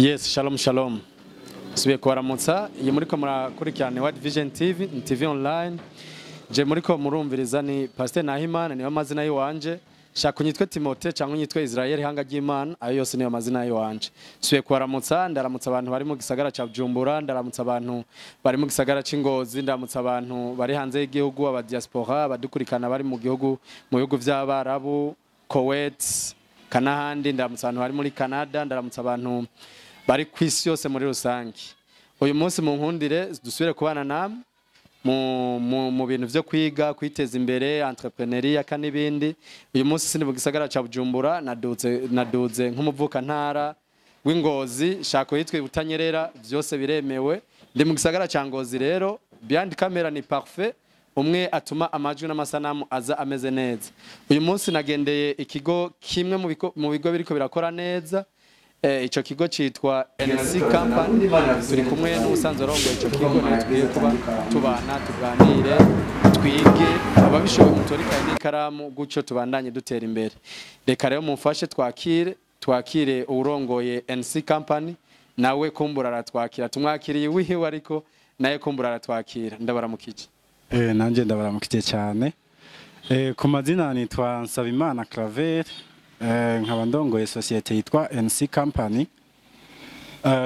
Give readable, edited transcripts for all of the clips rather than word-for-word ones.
Yes, shalom shalom. Subiye kubaramutsa iyi muriko murakurikirana World Vision TV, TV online. Je muriko murumviriza ni Pastor Nahimana niyo mazina yiwanje. Shaka unyitwe Timote cyangwa unyitwe Israel hanga ry'Imana, ayo yose niyo mazina yiwanje. Subiye kubaramutsa, ndaramutsa abantu bari mu gisagara ca Bujumbura, ndaramutsa abantu bari mu gisagara c'Ingozi, ndaramutsa abantu bari hanze y'igihugu, aba diaspora, abadukurikana bari mu bihugu vy'Abarabu, Kuwait, kanahandi, ndaramutsa abantu bari muri Canada, ndaramutsa abantu bari kwisi yose muri rusangi. Uyu munsi mu nkundire dusubire kubana namwe mu bintu vyo kwiga, kwiteza imbere, entrepreneuria kanibindi. Uyu munsi sindi mu gisagara ca Bujumbura, naduze nk'umuvuka ntara w'Ingozi, shako yitwe Butanyerera, vyose biremewe. Ndi mu gisagara ca Ngozi rero, behind camera ni parfait, umwe atuma amajwi n'amasanamu aza ameze neza. Uyu munsi nagendeye ikigo kimwe mu bigo biriko birakora neza. Ico kigo citwa Ency company, turi kumwe n'usanzwe arongoye ico kigo, natwiye kuba tubana tuganire twige ababishoboye mutorika n'ikaramu gucyo tubandanye dutera imbere. Reka rero mumfashe twakire uwurongoye Ency company, nawe kumbura aratwakira, tumwakiriye wihiwe ariko naye kumbura aratwakira. Ndabaramukije. Nanje ndabaramukije cyane. Ku mazina nitwa Nsabimana Claver, nkaba ndongoye societe yitwa Ency company.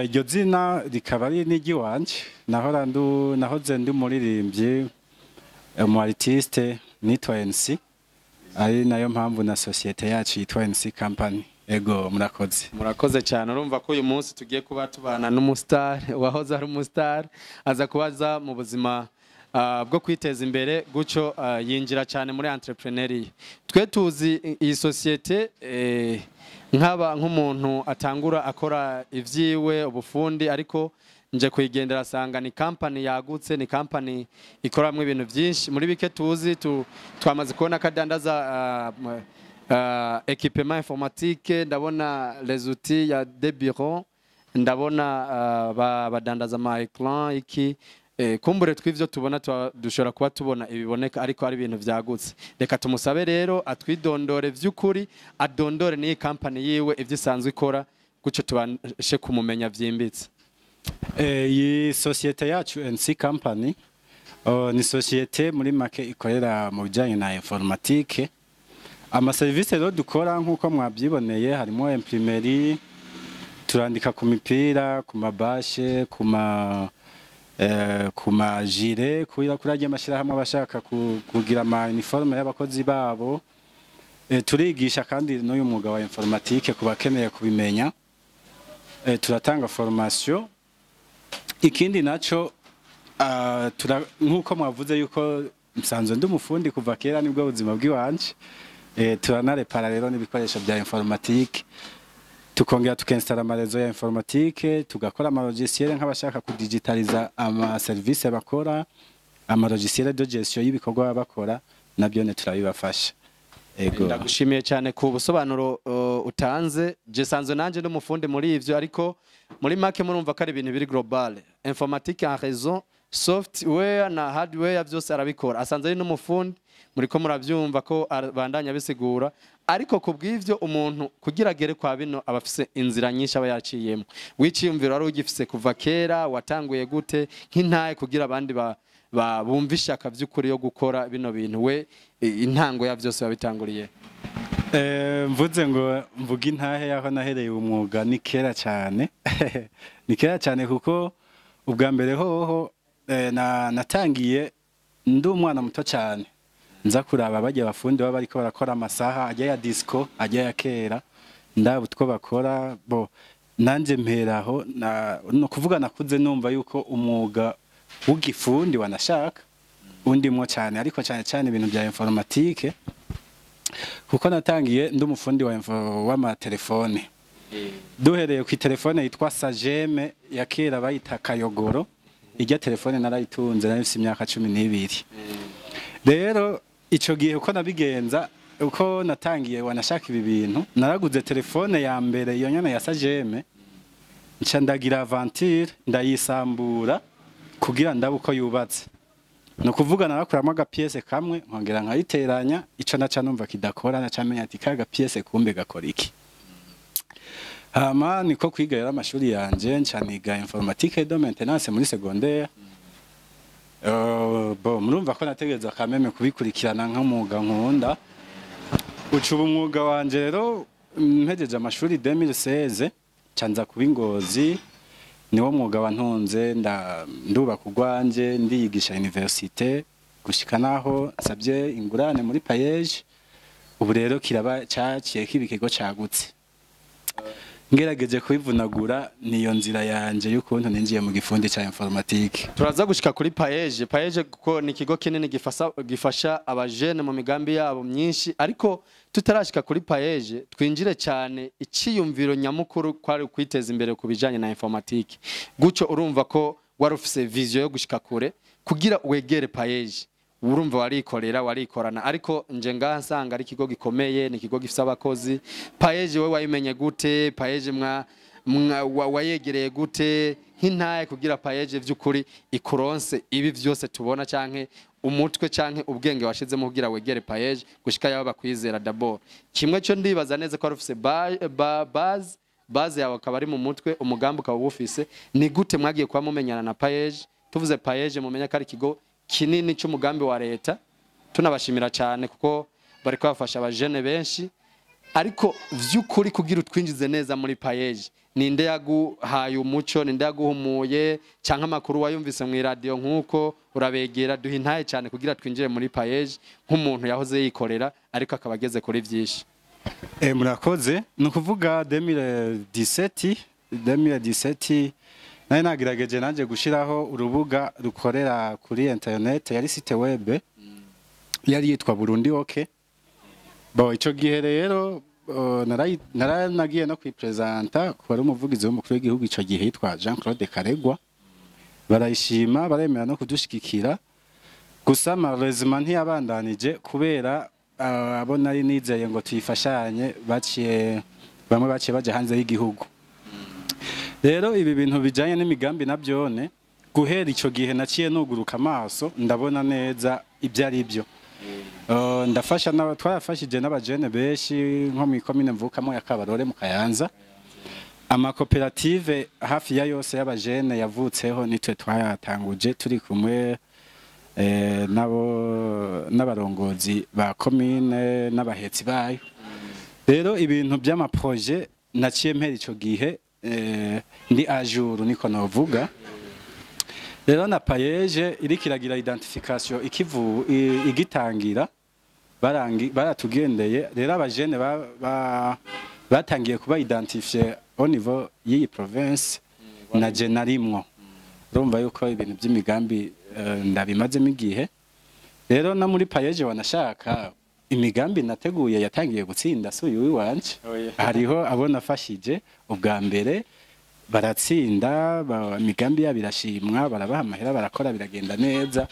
Iryo zina rikaba ari n'igiwanje, nahoze ndi umuririmbyi, umu artiste nitwa Ency, ari nayo mpamvu na societe yacu yitwa Ency company. Ego murakoze cyane. Urumva ko uyu munsi tugiye kuba tubana n'umustar wahoze ari umustar, aza kubaza mu buzima bwo kwiteza imbere gucyo yinjira cyane muri entrepreneuria. Twe tuzi iyi societe nk'umuntu atangura akora ivyiwe ubufundi, ariko nje kuyigendera asanga ni company yagutse, ni company ikoramwe ibintu byinshi. Muri bike tuzi twamaze kubona kadandaza équipement informatique, ndabona les outils ya des bureaux, ndabona badandaza ama écran iki. Kumbure twivyo tubona dushobora kuba tubona ibiboneka, ariko ari ibintu vyagutse. Reka tumusabe rero atwidondore vy'ukuri, adondore ni company yiwe ivyisanzwe ikora, gucyo tubashe kumumenya vyimbitse. Iyi societe yacu Ency company ni societe muri make ikorera mu bijanye na informatique. Ama service rero dukora nkuko mwabyiboneye, harimo imprimerie, turandika ku mipira, ku mabashe, ku majire, kurajya amashirahamwe abashaka kugira ama uniforme y'abakozi babo. Turigisha kandi n'uyu mwuga wa informatique kubakeneye kubimenya. Turatanga formation. Ikindi naco nkuko mwavuze yuko msanzwe ndi umufundi kuva kera, nibwo buzima bw'iwanje. Turanarepara rero n'ibikoresho bya informatique, tukongera tukinstalla amarezo ya informatique, tugakora ama logiciel nk'abashaka kudigitaliza ama service bakora, ama logiciel de gestion y'ibikorwa bakora, nabyo ne turabibafasha. Ego ndagushimiye cyane ku busobanuro utanze. Je sanzwe nanje n'umufundi muri ivyo, ariko muri make murumva ko ari ibintu biri global. Informatique en réseau, software na hardware byose arabikora. Asanzwe ari n'umufundi, muriko muravyumva ko bandanya bisigura. Ariko kubw'ivyo umuntu kugira agere kwa bino abafise inzira nyinshi aba yaciyemo. Wiciyumvira ari ugifise kuva kera, watanguye gute nk'intaye kugira abandi bumvisha akavyukuri yo gukora bino bintu, we intango ya byose babitanguriye? Mvuze ngo mvuga intahe yaho nahereye umwuga ni kera cyane. Ni kera cyane kuko ubwa mbere hoho natangiye ndi umwana muto cyane, nza kuraba bajya abafundi baba bariko barakora amasaha ajya ya disco, ajya ya kera, ndaba utwo bakora bo nanje mperaho. No kuvuga nakuze numva yuko umwuga w'igifundi wanashaka undimwo cyane, ariko cyane ibintu bya informatique, kuko natangiye ndi umufundi w'ama telefone. Duhereye ku telefone yitwa Sageme ya kera bayita Kayogoro. Ijya telefone narayitunze, narifise imyaka 12. Rero ico gihe uko nabigenza, uko natangiye wanashaka ibi bintu, naraguze telefone ya mbere iyo nyana ya Sageme, nca ndagira aventure, ndayisambura kugira ndabe uko yubatse. No kuvuga narakuramo agapiece kamwe, nkongera nkayiteranya, ico naca numva kidakora, naca menya ati kaga piece kumbe gakora iki. hama niko kwiga yari amashuri yanje ncaniga informatique et de maintenance muri secondaire. Bo murumva ko nategereza kameme kubikurikirana nk'umwuga nkunda. Ucuba umwuga wanje rero mpejeje amashuri 2016 canza kuba Ngozi, niwo mwuga wantunze nduba kugwanje ndiyigisha université gushika naho nsabye ingurane muri payeje. Ubu rero kiraba caciye kibikego cagutse, ngerageje kubivunagura niyo nzira yanje y'ukuntu ninjiye mu gifundi ca informatique. Turaza gushika kuri payeje kuko ni ikigo kinini gifasha abajene mu migambi yabo myinshi, ariko tutarashika kuri payeje twinjire cyane iciyumviro nyamukuru kwari kwiteza imbere ku bijanye na informatique. Guco urumva ko wari ufise vision yo gushika kure kugira wegere payeje, urumva warikorana, ariko nje ngaha nsanga ari ikigo gikomeye, ni ikigo gifise abakozi. Payeje we wayimenye gute? Payeje wayegereye gute nk'intaye kugira payeje vy'ukuri ikuronse ibi vyose tubona, canke umutwe canke ubwenge washizemo kugira wegere payeje gushika yaba bakwizera d'abord? Kimwe cyo ndibaza neza ko arufise base yawe akaba ari mu mutwe, umugambi ukaba ufise. Ni gute mwagiye kwa mumenyana na payeje? Tuvuze payeje mumenya ko ari ikigo kinini cy'umugambi wa leta, tunabashimira cyane kuko bari kwafasha abajene benshi, ariko vy'ukuri kugira utwinjize neza muri payeje ninde yaguhaye umuco, ninde yaguhumuye, canke amakuru wayumvise mu radio nkuko urabegera? Duha intaye cyane kugira twinjire muri payeje nk'umuntu yahoze yikorera ariko akaba ageze kuri vyishi. Murakoze. Nukuvuga 2017 nari nagerageje nanje gushiraho urubuga rukorera kuri internet, yari site web yari yitwa Burundi OK. Bo ico gihe rero nagiye no kwipresenta ko ari umuvugizi w'umukuru w'igihugu ico gihe yitwa Jean-Claude Karegwa, barayishima baremera no kudushigikira. Gusa malheureusement ntiyabandanije kubera abo nari nizeye ngo tuyifashanye bamwe baciye baje hanze y'igihugu. Rero ibi bintu bijanye n'imigambi navyone guhera ico gihe naciye nuguruka amaso ndabona neza ibyo ari byo. Ndafasha twafashije n'abajene benshi nko mu ikomine mvukamo ya Kabarore mu Kayanza. Amakoperative hafi ya yose y'abajene yavutseho nitwe twayatanguje turi kumwe n'abarongozi ba komine n'abahetsi bayo. Rero ibintu by'amaproje naciye mpera ico gihe ndi ajuru niko novuga. Rero na payeje iri kiragira identification igitangira baratugendeye. Rero abajene batangiye kuba identifier au niveau y'iyi province na je narimwo. Urumva yuko ibintu by'imigambi ndabimazemo igihe. Rero na muri payeje wanashaka imigambi nateguye yatangiye gutsinda suyu wiwanje. Hariho abo nafashije ubwa mbere baratsinda, imigambi yabo irashimwa, barabaha amahera, barakora, biragenda neza.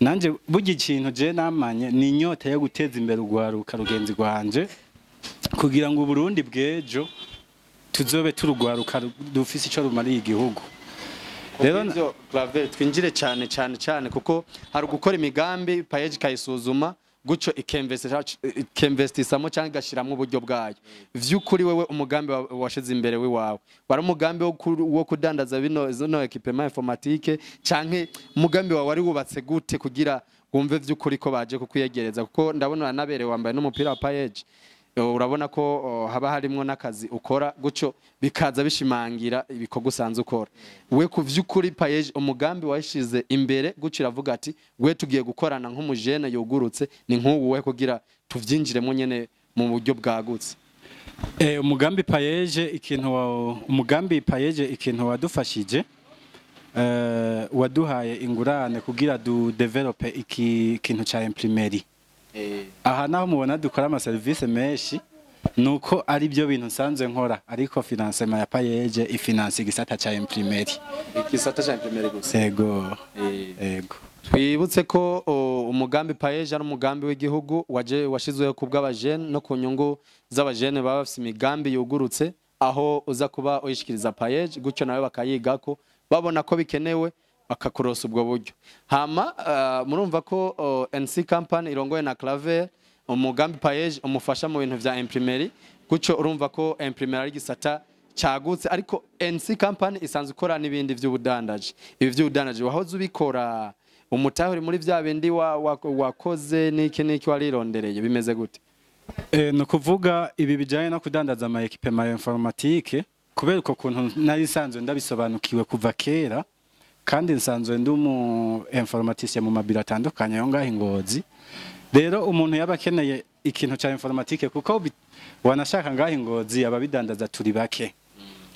Nanje burya ikintu je namanye ni inyota yo guteza imbere urwaruka rugenzi rwanje kugira ngo Burundi bwejo tuzobe turugwaruka dufise ico rumariye igihugu. Rero nzo Claver twinjire cyane kuko hari gukora imigambi payeje kayisuzuma guco ikemvestisamo cyangwa gashiramwe uburyo bwayo. Vy'ukuri wewe umugambi washize imbere wiwawe wari umugambi wo kudandaza zino equipement informatique, canke umugambi wawe wari wubatse gute kugira wumve vy'ukuri ko baje kukwiyegereza? Kuko ndabona naberewe wambaye n'umupira wa payeje, urabona ko haba harimwo n'akazi ukora guco bikaza bishimangira ibikorwa usanzwe ukora. We ku vy'ukuri payeje umugambi washize imbere guco iravuga ati we tugiye gukorana nk'umujene yugurutse ni nk'ubu we kugira tuvyinjiremo nyene mu buryo bwagutse. Umugambi payeje ikintu wadufashije waduhaye ingurane kugira du develop ikintu ca imprimerie. Aha naho mubona dukora ama service menshi nuko ari byo bintu nsanzwe nkora, ariko financement ya payeje ifinance igisata ca imprimerie. Igisata ca imprimerie gusa. Ego. Twibutse ko umugambi payeje ari umugambi w'igihugu washizweho kubw'abajene no ku nyungu z'abajene baba bafise imigambi yugurutse, aho uza kuba uyishikiriza payeje gucyo nawe bakayigako babona ko bikenewe bakakurosa ubwo buryo. Hama murumva ko Ency company irongoye na Claver umugambi payeje umufasha mu bintu vya imprimerie guco urumva ko imprimeur ari gisata cyagutse ariko Ency company isanzwe ikora n'ibindi vy'ubudandaji ibi vy'ubudandaji wahoze ubikora umutahuri muri vya bindi wakoze niki warirondereye bimeze gute no kuvuga ibi bijanye no kudandaza ama equipement informatique kubera uko kuntu nari sanzwe ndabisobanukiwe kuva kera kandi nsanzwe ndumu informaticien mu mabiro atandukanye yo ngaho Ngozi rero umuntu yaba akeneye ikintu ca informatique kuko wanashaka ngaho Ngozi ababidandaza turi bake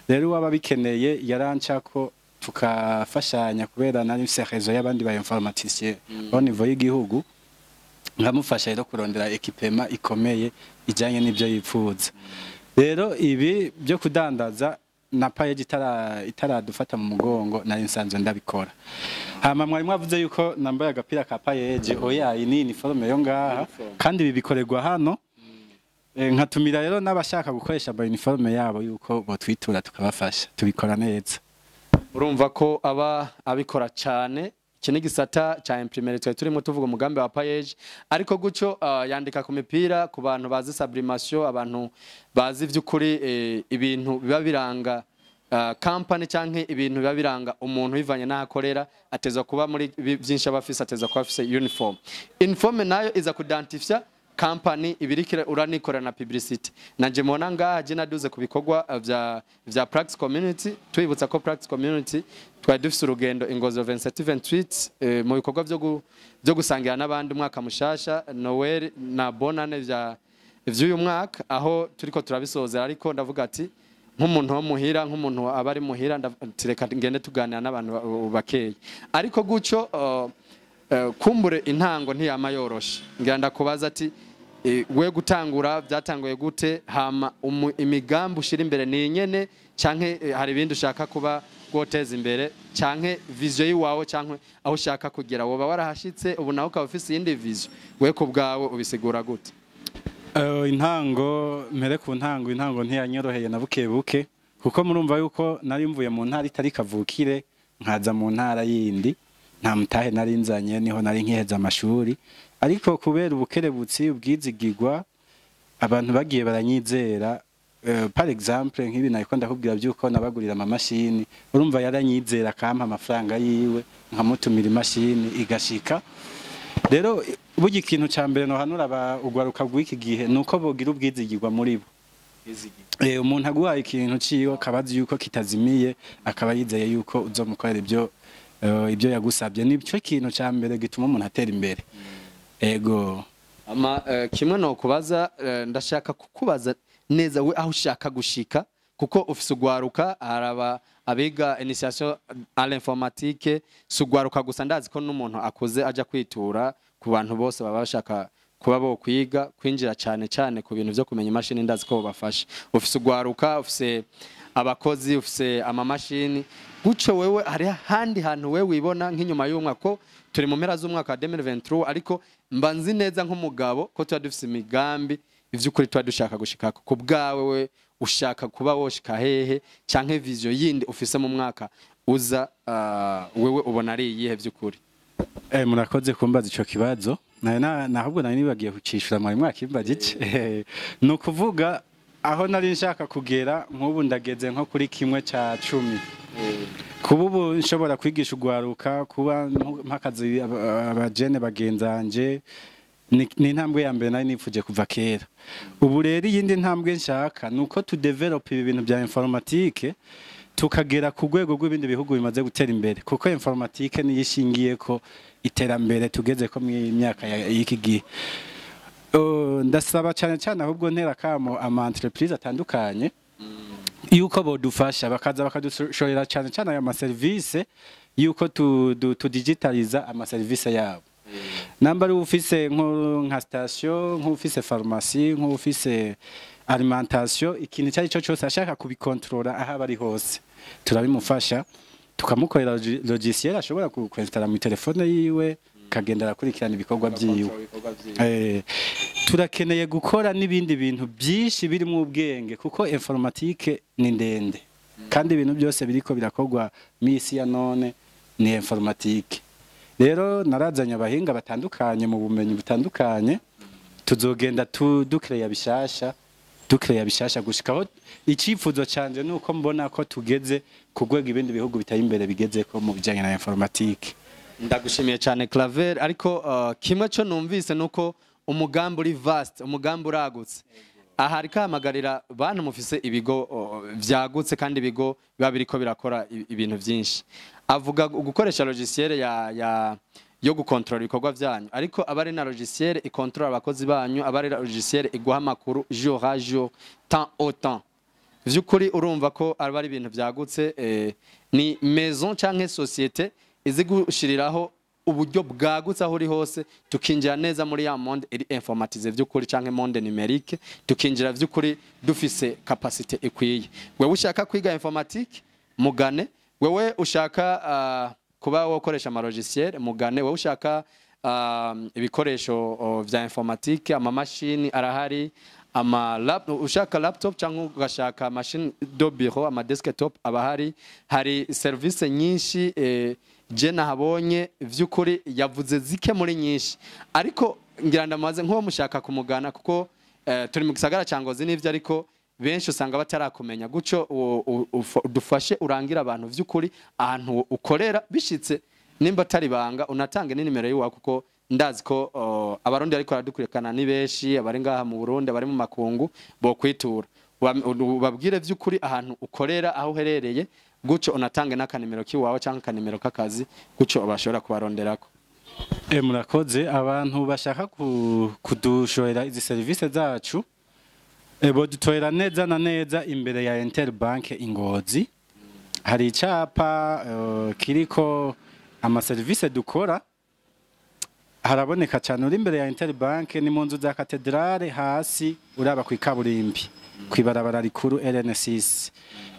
rero waba bikeneye yarancako tukafashanya kubera nari serezo y'abandi ba informaticien au niveau y'igihugu nkamufasha rero kurondera equipement ikomeye ijanye n'ibyo yipfuza rero ibi byo kudandaza na page itaradufata mu mugongo nari nsanzwe ndabikora hama mwari mwavuze yuko nambaye agapira ka page oya iyi ni uniforme yo ngaha kandi ibi bikorerwa hano nkatumira rero n'abashaka gukoresha ama uniforme yabo yuko botwitura tukabafasha tubikora neza urumva ko abikora cyane iki ni gisata cya imprimeur turimo tuvuga umugambi wa page ariko guco yandika ku mipira ku bantu bazi sublimation abantu bazi vy'ukuri ibintu biba biranga company canke ibintu biba biranga umuntu bivanye n'ahakorera atezwa kuba muri byinshi abafise atezwa kuba afise uniform nayo iza kudantifya company ibirikira uranikora na publicity nanje mona ngaha je naduze ku bikorwa vya practice community twibutsa ko practice community twari dufise urugendo Ngozi 27 mu bikorwa byo gusangira n'abandi umwaka mushasha Noel na bonane vy'uyu mwaka aho turiko turabisozera ariko ndavuga ati nk'umuntu wo muhira nk'umuntu abari muhira ndireka ngende tuganira n'abantu bakeye ariko guco kumbure intango ntiyama yoroshe ngenda kubaza ati we gutangura byatanguye gute hama imigambi ushira imbere ni nyene canke hari ibindi ushaka kuba goteza imbere canke vision yiwawe canke aho ushaka kugera woba warahashitse ubu nawe ukaba ufise iyindi vision we ku bwawe ubisigura gute intango mpere ku intango ntiyanyoroheye na buke kuko murumva yuko nari mvuye mu ntara itari kavukire nkaza mu ntara yindi nta mutahe nari nzanye niho nari nkiheza amashuri ariko kubera ubukerebutsi ubwizigirwa abantu bagiye baranyizera par exemple nk'ibi nako ndakubwira byuko nabagurira ama mashini urumva yaranyizera akampa amafaranga yiwe nkamutumira imashini igashika rero bugi ikintu ca mbere no hanura ugwaruka gw'iki gihe nuko bogira ubwizigirwa muri bo umuntu aguhaye ikintu ciyo kabazi yuko kitazimiye akaba yizeye yuko uzomukorera ibyo yagusabye nico kintu ca mbere gituma umuntu atera imbere ego kimwe no kubaza ndashaka kukubaza neza we aho ushaka gushika kuko ufise ugwaruka araba abiga initiation à l'informatique sugwaruka gusa ndazi ko n'umuntu akoze aja kwitura ku bantu bose baba bashaka kuba bo kwiga kwinjira cyane ku bintu byo kumenya imashini ndazi ko bafasha ufise ugwaruka ufise abakozi ufise ama mashini guco wewe hari handi hantu wewe wibona nk'inyuma y'umwaka ko turi mu mpera z'umwaka wa 2023 ariko mbanzi neza nk'umugabo ko tuba dufise imigambi ivy'ukuri tuba dushaka gushika ku bwawe we ushaka kuba woshika hehe canke vision yindi ufise mu mwaka uza wewe ubona ari iyihe vy'ukuri murakoze kumbaza ico kibazo nahubwo nari nibagiye kucishura mu mwaka imbagike no kuvuga aho nari nshaka kugera nk'ubu ndageze nko kuri kimwe ca 10 kuba ubu nshobora kwigisha ugwaruka kuba mpakazi abajene bagenzanje ni intambwe ya mbere nari nipfuje kuva kera ubu rero iyindi ntambwe nshaka nuko tu develop ibi bintu bya informatique tukagera ku rwego rw'ibindi bihugu bimaze gutera imbere kuko informatique ni yishingiye ko iterambere tugeze ko mu myaka y'iki gihe ndasaba cyane ahubwo ntera kamo ama entreprise atandukanye yuko bodufasha bakaza bakadushorera cyane aya ma service yuko tu digitaliza ama service yabo namba ari ufise nka station nk'ufise pharmacie nk'ufise alimentation ikintu cyari cyo cyose ashaka kubikontrola aho bari hose turabimufasha tukamukorera logiciel ashobora kukwestara mu telefone yiwe kagendera kurikirana ibikorwa byiwe turakeneye gukora n'ibindi bintu byinshi biri mu ubwenge kuko informatique ni ndende kandi ibintu byose biriko birakorwa misi ya none ni informatique rero narazanya abahinga batandukanye mu bumenyi butandukanye tuzogenda dukereya bishasha ducrea bishasha gushikaho icifuzo canje nuko mbona ko tugeze kugwega ibindi bihugu bitari imbere bigeze ko mu bijanye na informatique. Ndagushimiye cyane Claver, ariko kimwe cyo numvise nuko umugambi uri vast, umugambi uragutse. Aha ariko hamagarira bantu mufise ibigo vyagutse kandi ibigo biba biriko birakora ibintu vyinshi. Avuga gukoresha logiciel yo gukontrola ibikorwa vyanyu, ariko abari na logiciel ikontrola abakozi banyu, abari na logiciel iguha amakuru jour à jour, temps au temps. Vyukuri urumva ko ari ibintu vyagutse, ni maison canke société izi gushiriraho uburyo bwagutse aho uri hose, tukinjira neza muri ya monde iri informatize vy'ukuri canke monde numérique, tukinjira vy'ukuri dufise capacité ikwiye. Wewe ushaka kwiga informatique mugane, wewe ushaka kuba wokoresha ama logiciel mugane, wewe ushaka ibikoresho vya informatique, ama machine arahari, ushaka laptop cyangwa ugashaka machine do bureau, ama desktop abahari, hari service nyinshi je nahabonye vy'ukuri yavuze zike muri nyinshi, ariko ngira ndamaze nko mushaka kumugana kuko turi mu gisagara ca Ngozi n'ivyo, ariko benshi usanga batarakumenya guco dufashe urangira abantu vy'ukuri ahantu ukorera bishitse, nimba tari banga unatange ni nimero yiwa kuko ndazi ko abarundi ariko aradukurikana ni benshi, abari ngaha mu Burundi, abari mu makungu bo kwitura, babwire vy'ukuri ahantu ukorera aho uherereye, guco unatange n'akanimero kiwawe cyangwa akanimero k'akazi guco bashobora kubaronderako. Murakoze. Abantu bashaka kudushorera izi service zacu bo dutorera neza na neza imbere ya Interbank Ngozi. Hari icapa kiriko ama service dukora, haraboneka cyane uri imbere ya Interbank, ni mu nzu za Katedrale hasi uraba ku ikaburimbi kwibarabara rikuru RN6.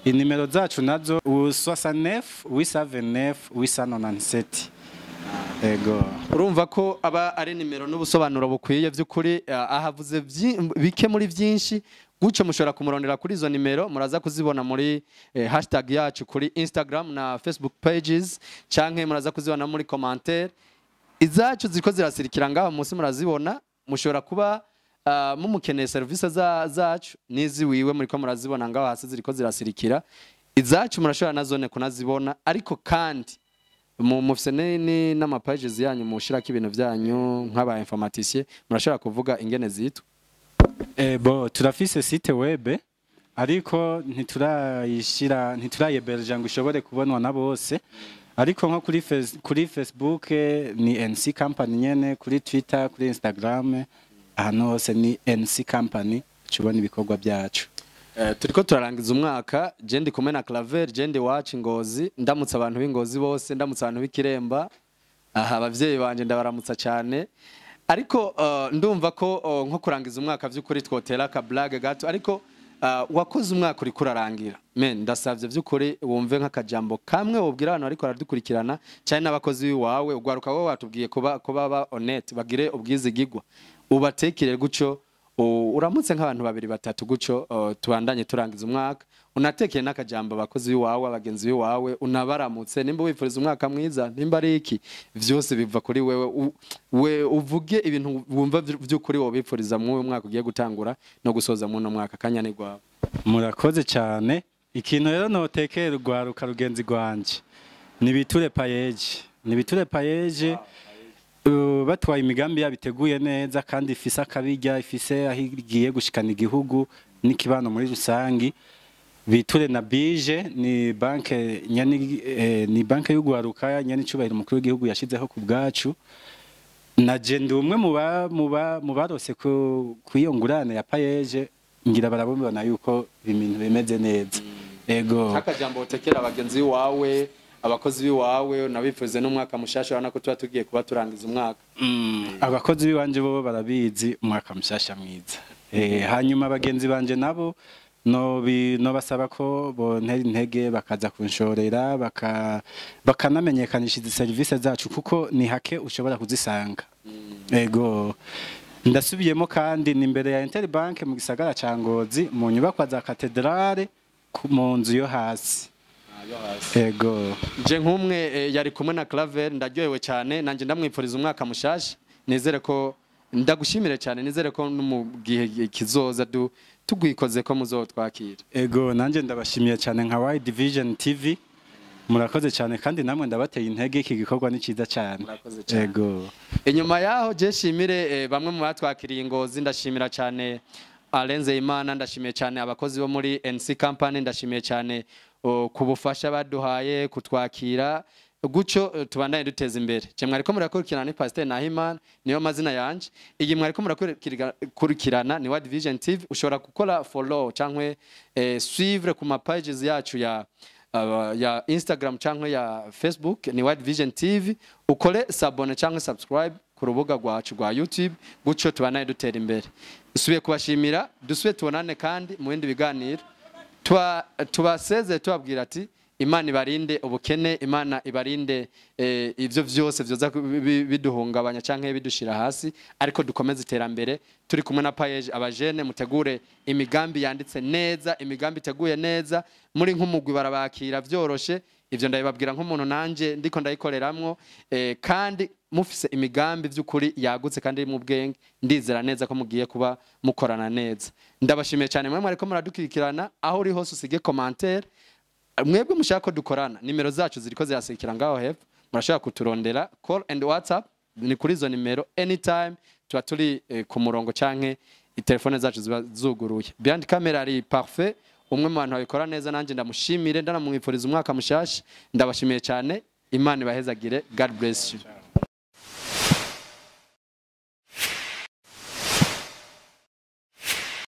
Inimero zacu nazo 69 879 897. Ego urumva ko aba ari nimero n'ubusobanuro bukwiye vy'ukuri, ahavuze bike muri vyinshi, guco mushobora kumurondera kuri izo nimero, muraza kuzibona muri hashtag yacu kuri Instagram na Facebook pages, canke muraza kuzibona muri commentaire. Izacu ziko zirasirikira ngaho munsi murazibona, mushobora kuba mumukeneye service zacu nizi wiwe muriko murazibona ngaho hasi ziriko zirasirikira. Izacu murashobora nazone kunazibona, ariko kandi mufise n'ama pages yanyu mushirako ibintu vyanyu nk'aba informaticien, murashobora kuvuga ingene zitwa. Bo turafise site web, ariko ntiturayeberja ngo ishobore kubonwa na bose, ariko nko kuri Facebook ni Ency company nyene, kuri Twitter, kuri Instagram, ahantu hose ni Ency company, cubona ibikorwa byacu. Turiko turarangiza umwaka, je ndi kumwe na Claver, je ndi wacu Ngozi, ndamutse abantu b'Ingozi bose, ndamutse abantu b'Ikiremba, aha abavyeyi banje ndabaramutsa cyane, ariko ndumva ko nko kurangiza umwaka vy'ukuri twotera ka blague gato, ariko wakoze umwaka uri kurarangira. Ndasavye vy'ukuri wumve nk'akajambo kamwe wobwira abantu ariko aradukurikirana cyane n'abakozi biwawe, ugwaruka wowe watubwiye kuba ba honnête, bagire ubwizigigwa, ubatekere guco uramutse nk'abantu babiri batatu guco tubandanye turangiza umwaka, unatekeye n'akajambo abakozi biwawe, abagenzi biwawe, unabaramutse, nimba wifuriza umwaka mwiza, nimba ari iki, vyose biva kuri wewe, uvuge ibintu wumva vy'ukuri wobifuriza mu mwaka ugiye gutangura no gusoza mu mwaka. Kanyane gwawe. Murakoze cyane. Ikintu rero notekera rwaruka rugenzi gwanje ni biture payeje, batwaye imigambi yabiteguye neza kandi ifise akabijya, ifise ahigiye gushikana igihugu n'ikibano muri rusangi. Biture na bije ni banke y'ugwaruka nyani cubahira umukuru w'igihugu yashizeho ku bwacu, na je ndi umwe mu barose kwiyongurana ya payeje, ngira barabona yuko ibintu bimeze neza. Ego akajambo utekera abagenzi wawe, abakozi biwawe, nabifuze n'umwaka mushasha urana ko tuba tugiye kuba turangiza umwaka. Abakozi biwanje bo barabizi umwaka mushasha mwiza. Hanyuma abagenzi banje nabo no basaba ko bontera intege bakaza kunshorera, bakanamenyekanisha izi service zacu kuko ni hake ushobora kuzisanga. Ego ndasubiyemo kandi ni imbere ya Interbank mu gisagara ca Ngozi, mu nyubakwa za Katedrale mu nzu yo hasi. Ego je nkumwe yari kumwe na Claver, ndaryohewe cyane, nanje ndamwipfuriza umwaka mushasha, nizere ko ndagushimire cyane, nizere ko no mu gihe kizoza tugwikoze ko muzotwakira. Ego nanje ndabashimiye cyane nka Wide Vision TV. Murakoze cyane kandi namwe ndabateye intege iki gikorwa ni ciza cyane. Ego. Inyuma yaho je shimire bamwe mu batwakiriye Ngozi, ndashimira cyane Alenze Imana, ndashimiye cyane abakozi bo muri Ency company, ndashimiye cyane kubufasha baduhaye kutwakira gucyo tubandanye duteza imbere. Je mwariko murakurikirana ni Pasteur Nahimana niyo mazina yanje. Iyi mwariko murakurikirana ni World Vision TV. Ushobora gukora follow cyangwa suivre ku ma pages yacu ya Instagram cyangwa ya Facebook ni World Vision TV. Ukore s'abonner cyangwa subscribe ku rubuga rwacu rwa YouTube gucyo tubandanye dutera imbere. Usubiye kubashimira, dusubiye tubonane kandi mu bindi biganiro. Tubaseze tubabwira ati Imana ibarinde ubukene, Imana ibarinde ivyo vyose vyoza biduhungabanya canke bidushira hasi, ariko dukomeze iterambere. Turi kumwe na page abajene, mutegure imigambi yanditse neza, imigambi iteguye neza, muri nk'umugwi barabakira vyoroshe. Ivyo ndabibabwira nk'umuntu nanje ndiko ndayikoreramwo, kandi mufise imigambi vy'ukuri yagutse kandi mu bwenge, ndizera neza ko mugiye kuba mukorana neza. Ndabashimiye cyane mwe mwariko muradukirikirana, aho uri hose usige commentaire. Mwebwe mushaka ko dukorana, nimero zacu ziriko zirasekera ngaho hepfo, murashaka kuturondera call and WhatsApp, ni kuri zo nimero anytime tuba turi ku murongo canke telefone zacu ziba zuguruye. Behind camera ari parfait, umwe mu bantu babikora neza, nanje ndamushimire, ndanamwifuriza umwaka mushasha. Ndabashimiye cyane, Imana ibahezagire. God bless you.